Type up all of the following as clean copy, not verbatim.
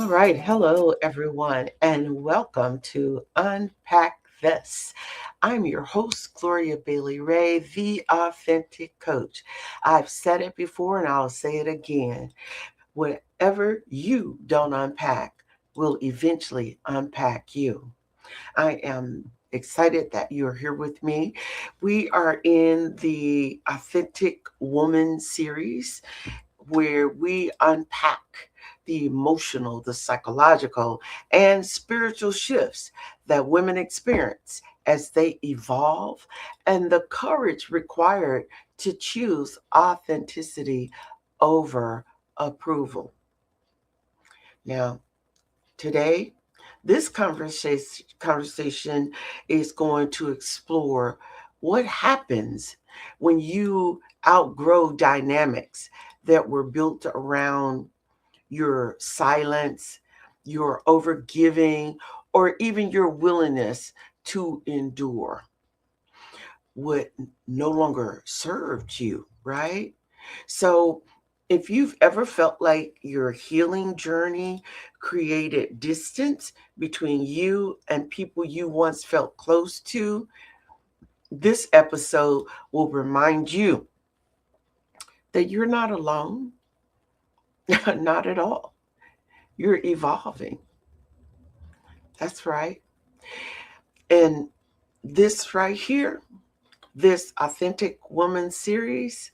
All right. Hello, everyone, and welcome to Unpack This. I'm your host, Gloria Bailey Ray, the Authentic Coach. I've said it before and I'll say it again. Whatever you don't unpack will eventually unpack you. I am excited that you're here with me. We are in the Authentic Woman series where we unpack the emotional, the psychological, and spiritual shifts that women experience as they evolve and the courage required to choose authenticity over approval. Now, today, this conversation is going to explore what happens when you outgrow dynamics that were built around your silence, your overgiving, or even your willingness to endure what no longer served you, right? So, if you've ever felt like your healing journey created distance between you and people you once felt close to, this episode will remind you that you're not alone, not at all. You're evolving. That's right. And this right here, this Authentic Woman series,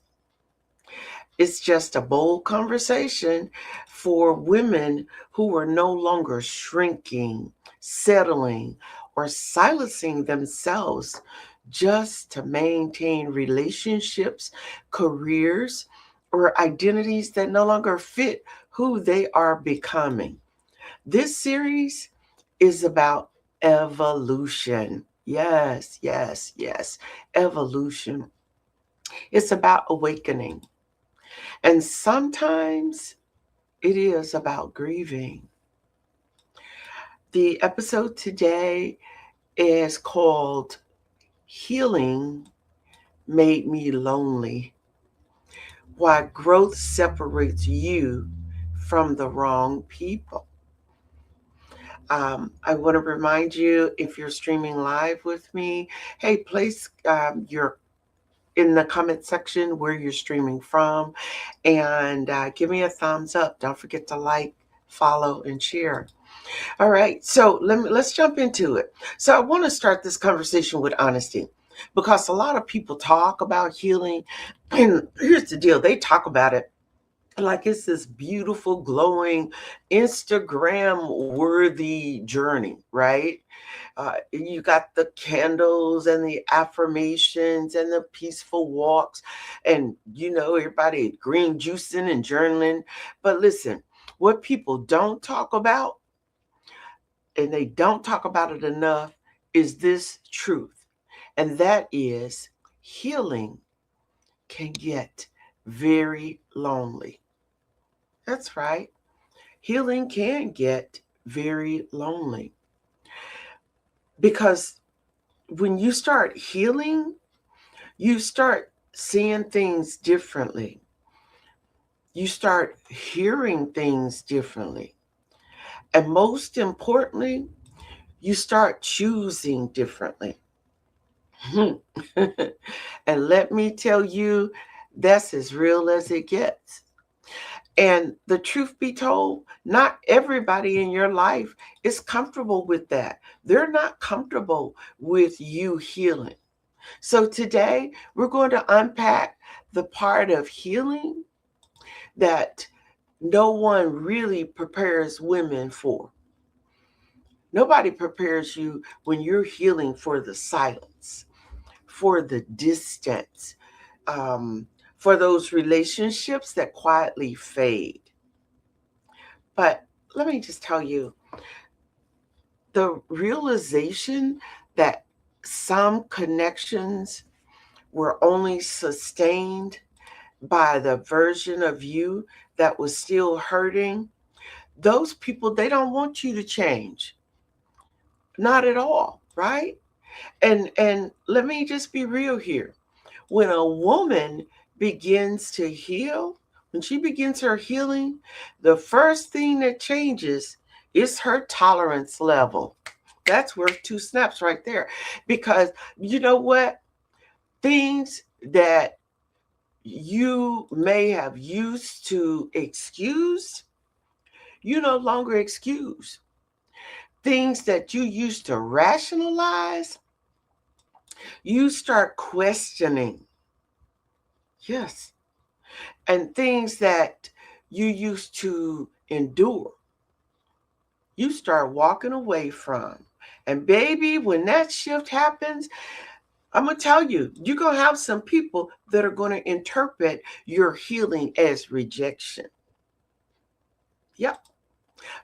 is just a bold conversation for women who are no longer shrinking, settling, or silencing themselves just to maintain relationships, careers, or identities that no longer fit who they are becoming. This series is about evolution. Yes, yes, yes. Evolution. It's about awakening. And sometimes it is about grieving. The episode today is called Healing Made Me Lonely. Why growth separates you from the wrong people. I want to remind you, if you're streaming live with me, hey, place your in the comment section where you're streaming from, and give me a thumbs up. Don't forget to like, follow, and share. All right, so let's jump into it. So I want to start this conversation with honesty, because a lot of people talk about healing, and here's the deal: they talk about it like it's this beautiful, glowing, Instagram worthy journey, right? You got the candles and the affirmations and the peaceful walks, and everybody green juicing and journaling. But listen, what people don't talk about, and they don't talk about it enough, is this truth. And that is, healing can get very lonely. That's right. Healing can get very lonely, because when you start healing, you start seeing things differently. You start hearing things differently. And most importantly, you start choosing differently. And let me tell you, that's as real as it gets. And the truth be told, not everybody in your life is comfortable with that. They're not comfortable with you healing. So today, we're going to unpack the part of healing that no one really prepares women for. Nobody prepares you when you're healing for the silence, for the distance, for those relationships that quietly fade. But let me just tell you, the realization that some connections were only sustained by the version of you that was still hurting, those people, they don't want you to change. Not at all, right? And let me just be real here. When a woman begins to heal, when she begins her healing, the first thing that changes It's her tolerance level. That's worth two snaps right there. Because you know what? Things that you may have used to excuse, you no longer excuse. Things that you used to rationalize, you start questioning. Yes. And things that you used to endure, you start walking away from. And baby, when that shift happens, I'm going to tell you, you're going to have some people that are going to interpret your healing as rejection. Yep.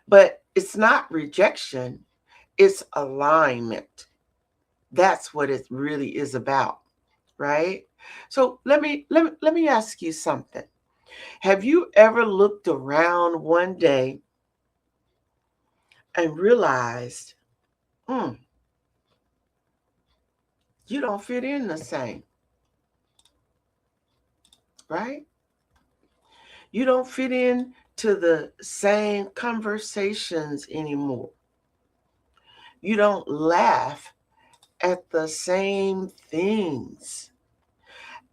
But it's not rejection, it's alignment. That's what it really is about, right? So let me ask you something. Have you ever looked around one day and realized, hmm, you don't fit in the same, right? You don't fit in to the same conversations anymore. You don't laugh at the same things.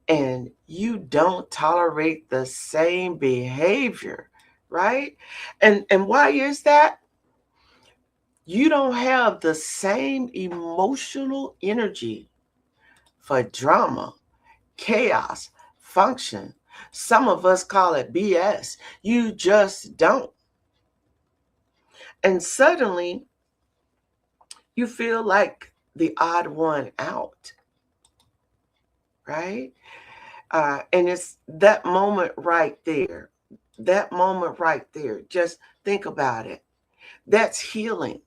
And you don't tolerate the same behavior, right? And why is that? You don't have the same emotional energy for drama, chaos, function. Some of us call it BS. You just don't. And suddenly you feel like the odd one out, right? And it's that moment right there. That moment right there. Just think about it. That's healing.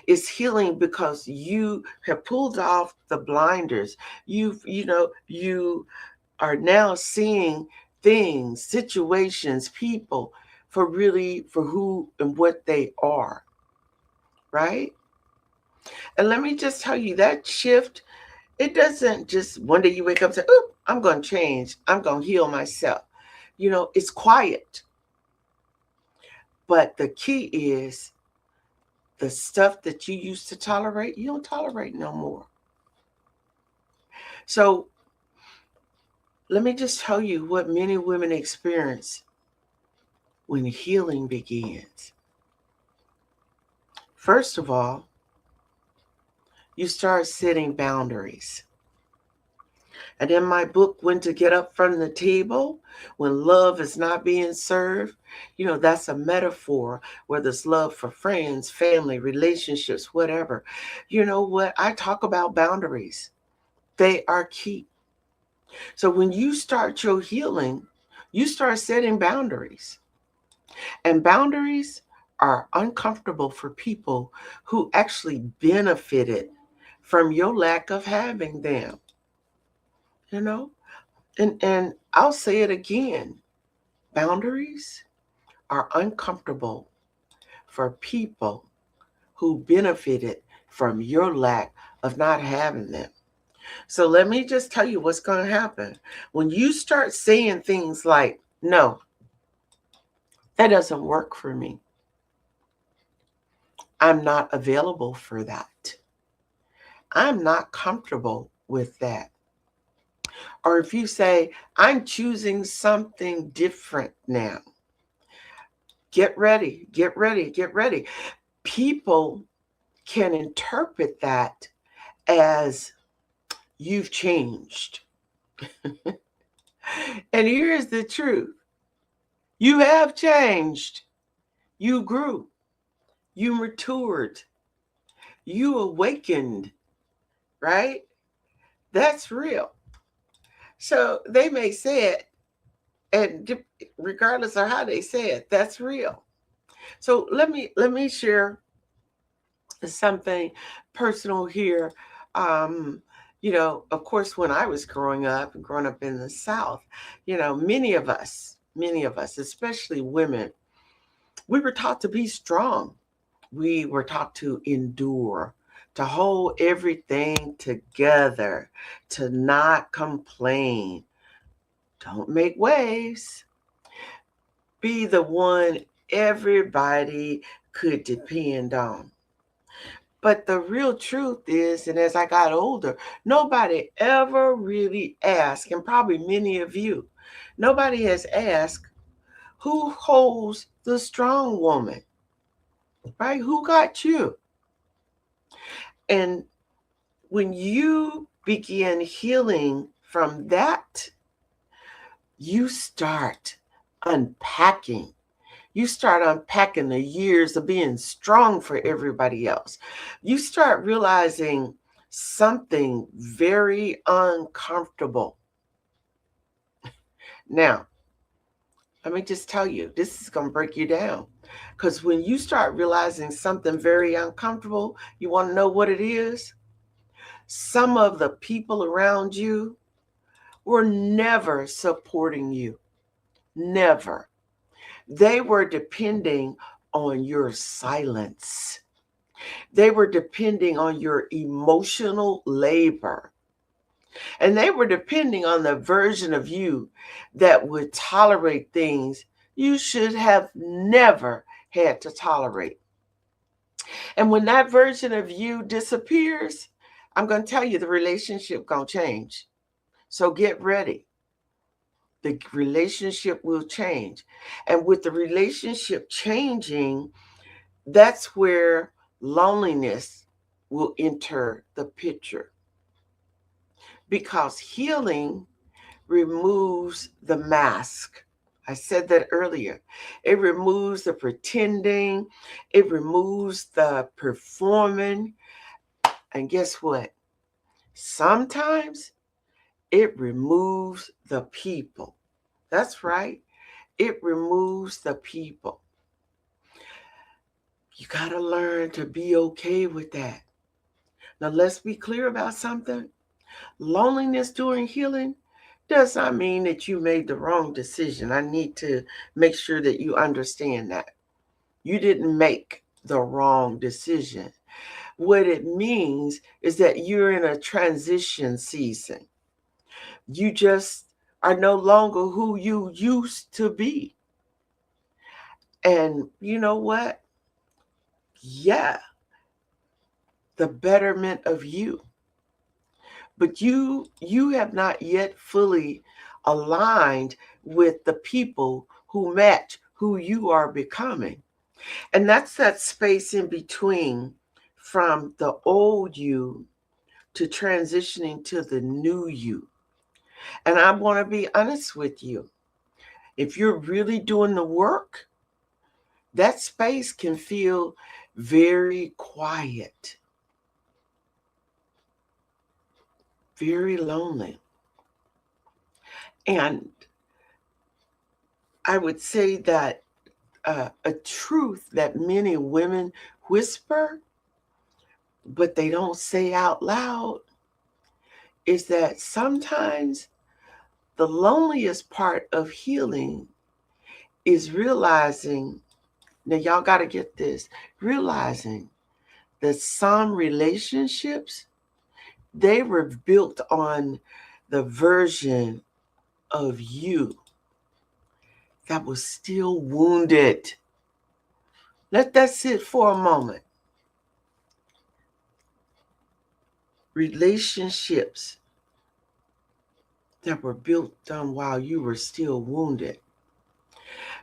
It's healing because you have pulled off the blinders. You are now seeing things, situations, people for who and what they are, right? And let me just tell you that shift, it doesn't just one day you wake up and say, "Oh, I'm going to change. I'm going to heal myself." It's quiet. But the key is the stuff that you used to tolerate, you don't tolerate no more. So let me just tell you what many women experience when healing begins. First of all, you start setting boundaries. And in my book, When to Get Up from the Table, when love is not being served, that's a metaphor, whether it's love for friends, family, relationships, whatever. You know what? I talk about boundaries. They are key. So when you start your healing, you start setting boundaries. And boundaries are uncomfortable for people who actually benefited from your lack of having them, you know? And I'll say it again. Boundaries are uncomfortable for people who benefited from your lack of not having them. So let me just tell you what's going to happen. When you start saying things like, no, that doesn't work for me. I'm not available for that. I'm not comfortable with that. Or if you say, I'm choosing something different now, get ready, get ready, get ready. People can interpret that as you've changed. And here's the truth: you have changed. You grew, you matured, you awakened, right? That's real. So they may say it, and regardless of how they say it, that's real. So let me share something personal here. Um, of course, when I was growing up in the South, many of us, especially women, we were taught to be strong. We were taught to endure, to hold everything together, to not complain, don't make waves, be the one everybody could depend on. But the real truth is, and as I got older, nobody ever really asked, and probably many of you, nobody has asked, who holds the strong woman, right? Who got you? And when you begin healing from that, you start unpacking. You start unpacking the years of being strong for everybody else. You start realizing something very uncomfortable. Now, let me just tell you, this is going to break you down. Because when you start realizing something very uncomfortable, you want to know what it is? Some of the people around you were never supporting you. Never. They were depending on your silence. They were depending on your emotional labor. And they were depending on the version of you that would tolerate things you should have never had to tolerate. And when that version of you disappears, I'm going to tell you the relationship going to change. So get ready. The relationship will change. And with the relationship changing, that's where loneliness will enter the picture. Because healing removes the mask. I said that earlier. It removes the pretending, it removes the performing. And guess what? Sometimes it removes the people. That's right. It removes the people. You got to learn to be okay with that. Now, let's be clear about something. Loneliness during healing does not mean that you made the wrong decision. I need to make sure that you understand that. You didn't make the wrong decision. What it means is that you're in a transition season. You just are no longer who you used to be. And you know what? Yeah, the betterment of you. But you have not yet fully aligned with the people who match who you are becoming. And that's that space in between from the old you to transitioning to the new you. And I want to be honest with you. If you're really doing the work, that space can feel very quiet, very lonely. And I would say that a truth that many women whisper, but they don't say out loud, is that sometimes the loneliest part of healing is realizing, now y'all got to get this, realizing that some relationships, they were built on the version of you that was still wounded. Let that sit for a moment. Relationships that were built on while you were still wounded.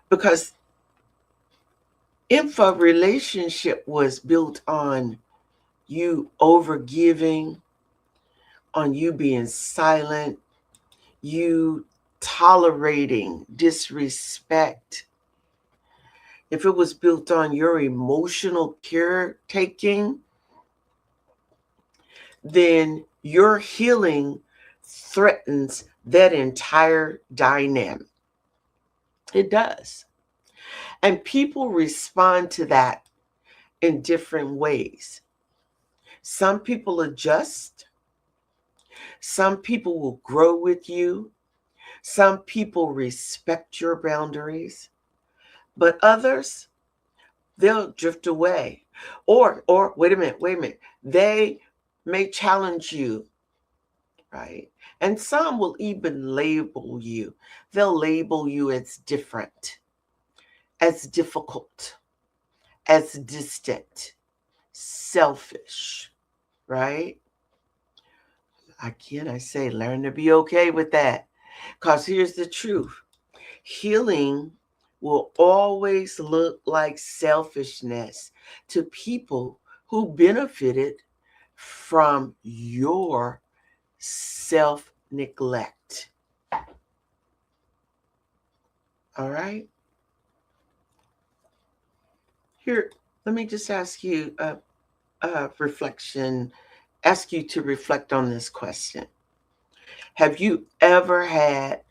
Because if a relationship was built on you overgiving, on you being silent, you tolerating disrespect, if it was built on your emotional caretaking, then your healing threatens that entire dynamic. It does. And people respond to that in different ways. Some people adjust. Some people will grow with you. Some people respect your boundaries. But others, they'll drift away. Or wait a minute. They may challenge you, right? And some will even label you. They'll label you as different, as difficult, as distant, selfish, right? Again, I say learn to be okay with that. Because here's the truth: healing will always look like selfishness to people who benefited from your self neglect. All right? Here, let me just ask you a reflection, ask you to reflect on this question. Have you ever had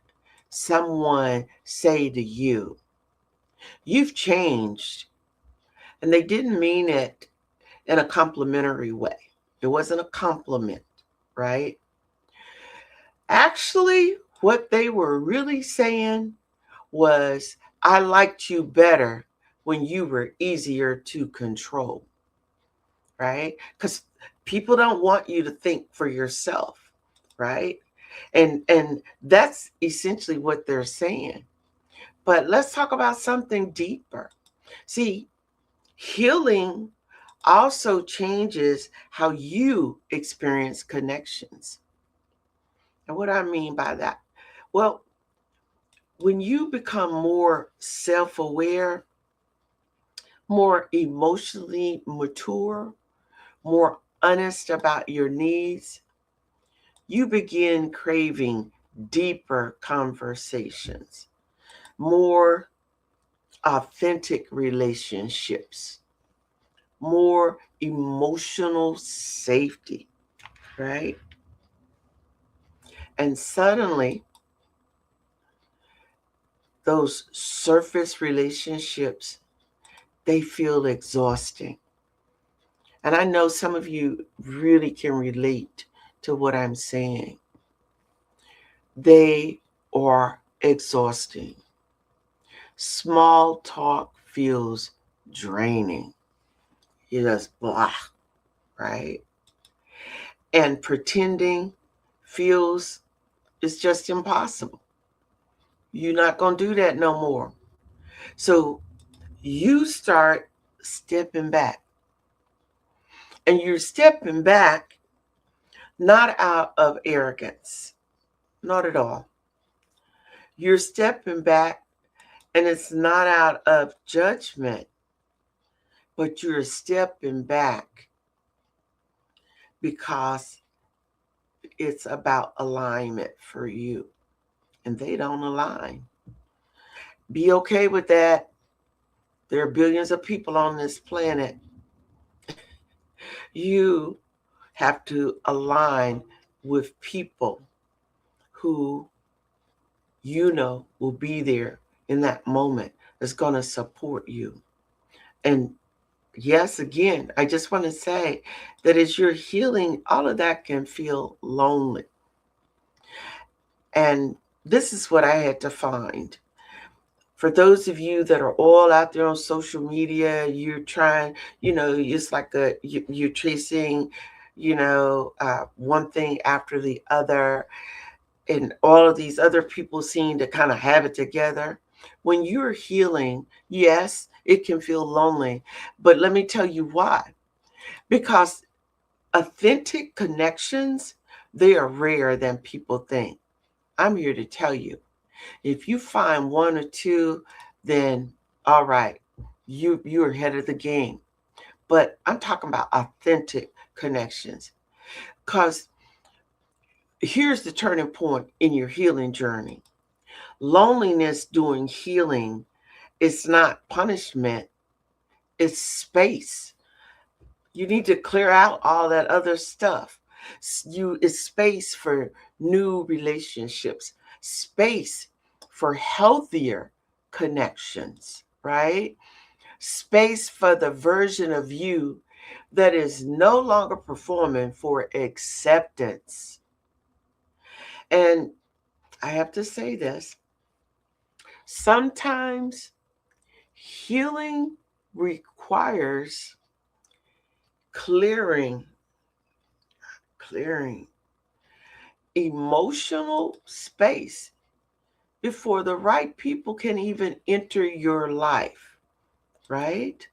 someone say to you, you've changed, and they didn't mean it in a complimentary way? It wasn't a compliment, right? Actually, what they were really saying was, I liked you better when you were easier to control, right? Because people don't want you to think for yourself, right? And that's essentially what they're saying. But let's talk about something deeper. See, healing also changes how you experience connections. And what I mean by that? Well, when you become more self aware, more emotionally mature, more honest about your needs, you begin craving deeper conversations, more authentic relationships, more emotional safety, right? And suddenly, those surface relationships, they feel exhausting. And I know some of you really can relate to what I'm saying. They are exhausting. Small talk feels draining. You just blah, right? And pretending feels it's just impossible. You're not going to do that no more. So you start stepping back. And you're stepping back not out of arrogance, not at all. You're stepping back, and it's not out of judgment, but you're stepping back because it's about alignment for you, and they don't align. Be okay with that. There are billions of people on this planet. You have to align with people who you know will be there in that moment, that's going to support you. And yes, again, I just want to say that as you're healing, all of that can feel lonely. And this is what I had to find. For those of you that are all out there on social media, you're trying, it's like you're chasing, one thing after the other, and all of these other people seem to kind of have it together. When you're healing, yes, it can feel lonely, but let me tell you why. Because authentic connections, they are rarer than people think. I'm here to tell you, if you find one or two, then all right, you're ahead of the game. But I'm talking about authentic connections. Because here's the turning point in your healing journey. Loneliness during healing is not punishment, it's space. You need to clear out all that other stuff. It's space for new relationships, space for healthier connections, right? Space for the version of you that is no longer performing for acceptance. And I have to say this, sometimes healing requires clearing clearing emotional space before the right people can even enter your life, right?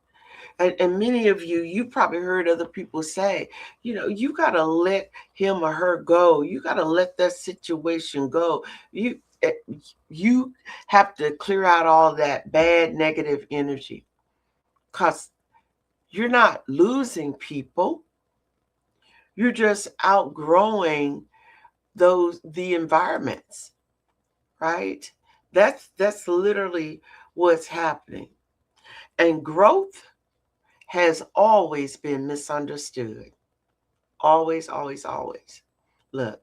And many of you, you probably heard other people say, you got to let him or her go. You got to let that situation go. Eh, you have to clear out all that bad negative energy, because you're not losing people. You're just outgrowing the environments, right? That's literally what's happening. And growth has always been misunderstood. Always, always, always. Look,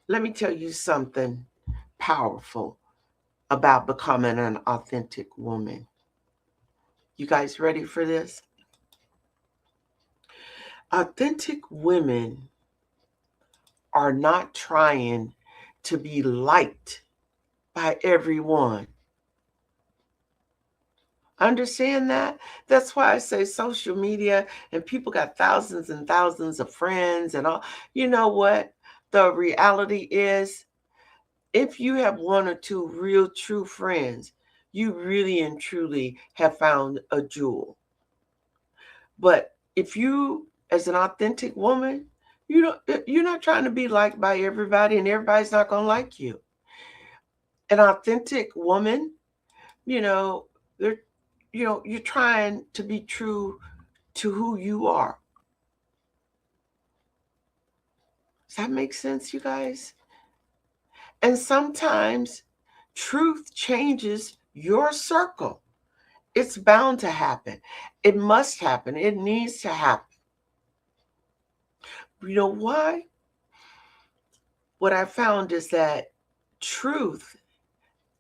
let me tell you something powerful about becoming an authentic woman. You guys ready for this? Authentic women are not trying to be liked by everyone. Understand that? That's why I say social media and people got thousands and thousands of friends and all. You know what? The reality is, if you have one or two real true friends, you really and truly have found a jewel. But if you, as an authentic woman, you're not trying to be liked by everybody, and everybody's not going to like you. An authentic woman, you know, they're you're trying to be true to who you are. Does that make sense, you guys? And sometimes truth changes your circle. It's bound to happen. It must happen. It needs to happen. You know why? What I found is that truth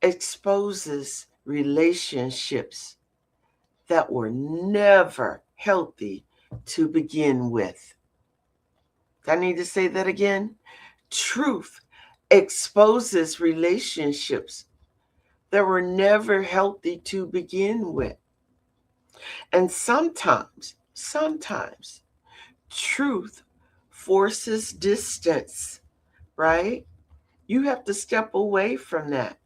exposes relationships that were never healthy to begin with. I need to say that again. Truth exposes relationships that were never healthy to begin with. And sometimes, truth forces distance, right? You have to step away from that.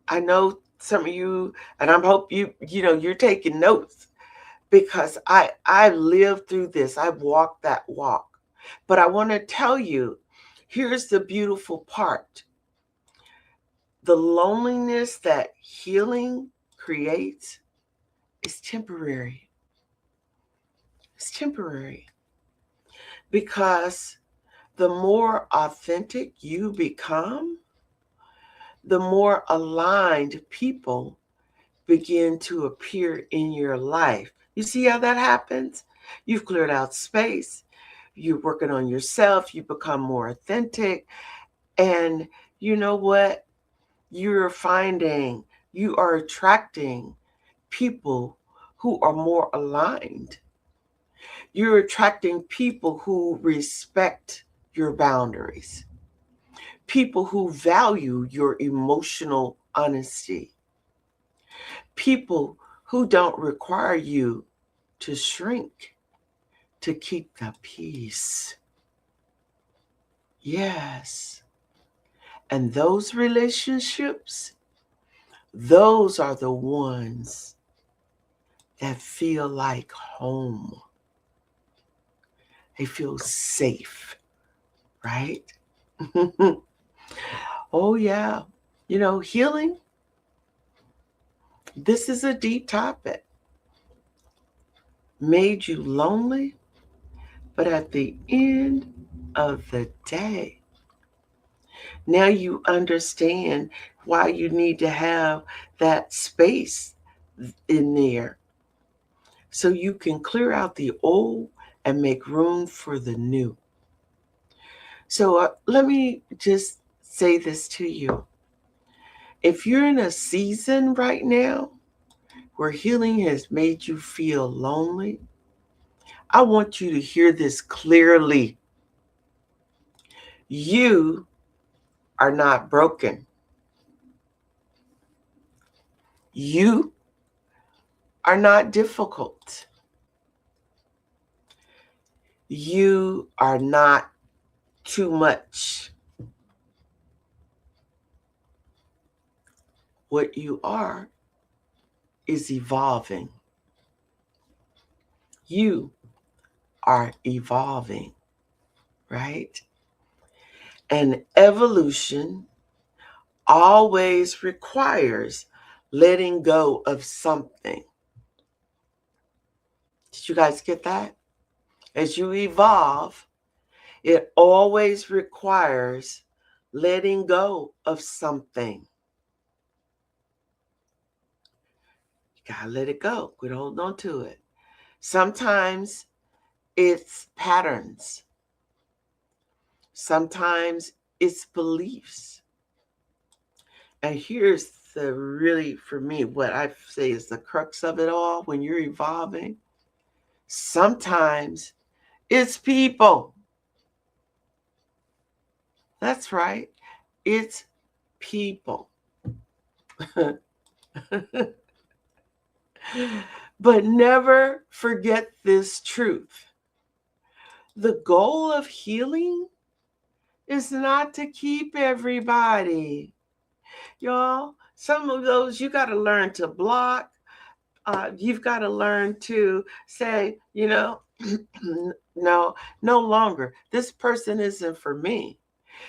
I know some of you, and I hope you're taking notes, because I lived through this. I walked that walk. But I want to tell you, here's the beautiful part. The loneliness that healing creates is temporary. It's temporary, because the more authentic you become, the more aligned people begin to appear in your life. You see how that happens? You've cleared out space. You're working on yourself. You become more authentic. And you know what? You're finding, you are attracting people who are more aligned. You're attracting people who respect your boundaries, people who value your emotional honesty, people who don't require you to shrink to keep the peace. Yes. And those relationships, those are the ones that feel like home. They feel safe, right? Oh, yeah. Healing, this is a deep topic. Made you lonely, but at the end of the day, now you understand why you need to have that space in there, so you can clear out the old and make room for the new. So let me just say this to you. If you're in a season right now where healing has made you feel lonely, I want you to hear this clearly. You are not broken. You are not difficult. You are not too much. What you are is evolving. You are evolving, right? And evolution always requires letting go of something. Did you guys get that? As you evolve, it always requires letting go of something. You gotta let it go. Quit holding on to it. Sometimes it's patterns. Sometimes it's beliefs. And here's the really, for me, what I say is the crux of it all when you're evolving. Sometimes it's people. That's right. It's people. But never forget this truth. The goal of healing is not to keep everybody. Y'all, some of those you got to learn to block. You've got to learn to say, no, no longer. This person isn't for me.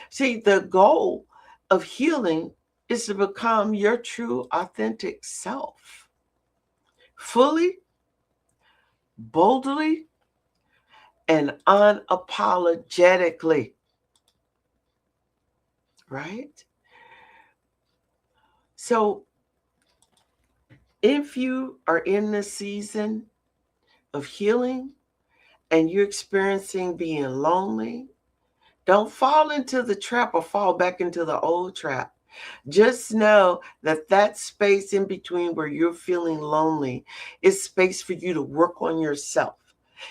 See, the goal of healing is to become your true, authentic self. Fully, boldly, and unapologetically. Right? So, if you are in the season of healing and you're experiencing being lonely, don't fall into the trap or fall back into the old trap. Just know that that space in between where you're feeling lonely is space for you to work on yourself.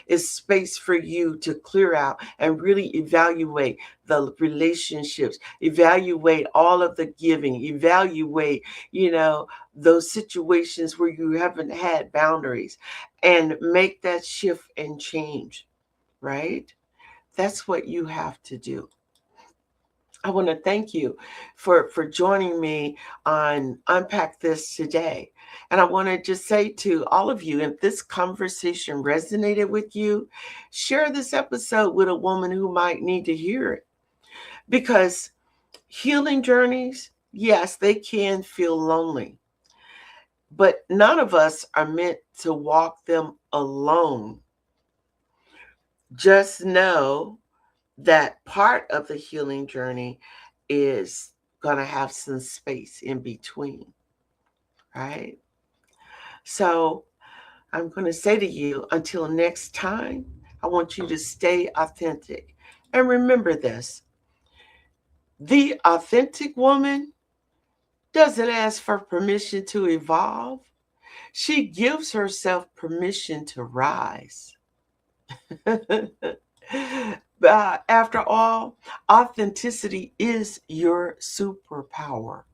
It's space for you to clear out and really evaluate the relationships, evaluate all of the giving, evaluate, those situations where you haven't had boundaries and make that shift and change, right? That's what you have to do. I want to thank you for joining me on Unpack This today. And I want to just say to all of you, if this conversation resonated with you, share this episode with a woman who might need to hear it. Because healing journeys, yes, they can feel lonely. But none of us are meant to walk them alone. Just know that part of the healing journey is going to have some space in between, right? So I'm going to say to you, until next time, I want you to stay authentic. And remember this, the authentic woman doesn't ask for permission to evolve. She gives herself permission to rise. After all, authenticity is your superpower.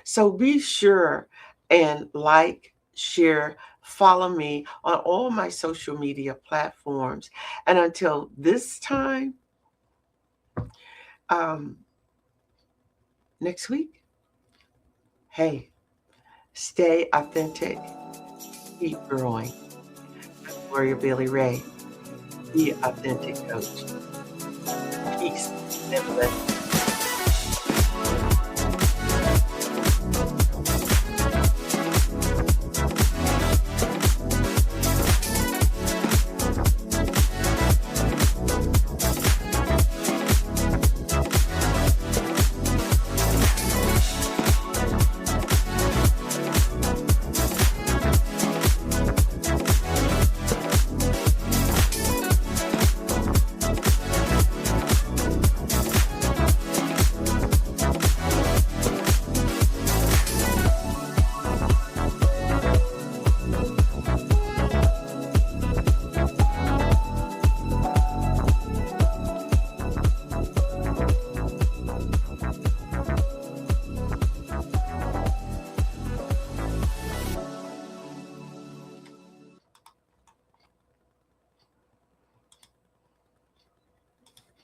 So be sure and like, share, follow me on all my social media platforms. And until this time, next week, hey, stay authentic, keep growing. Warrior Billy Ray, the authentic coach. Peace and blessings.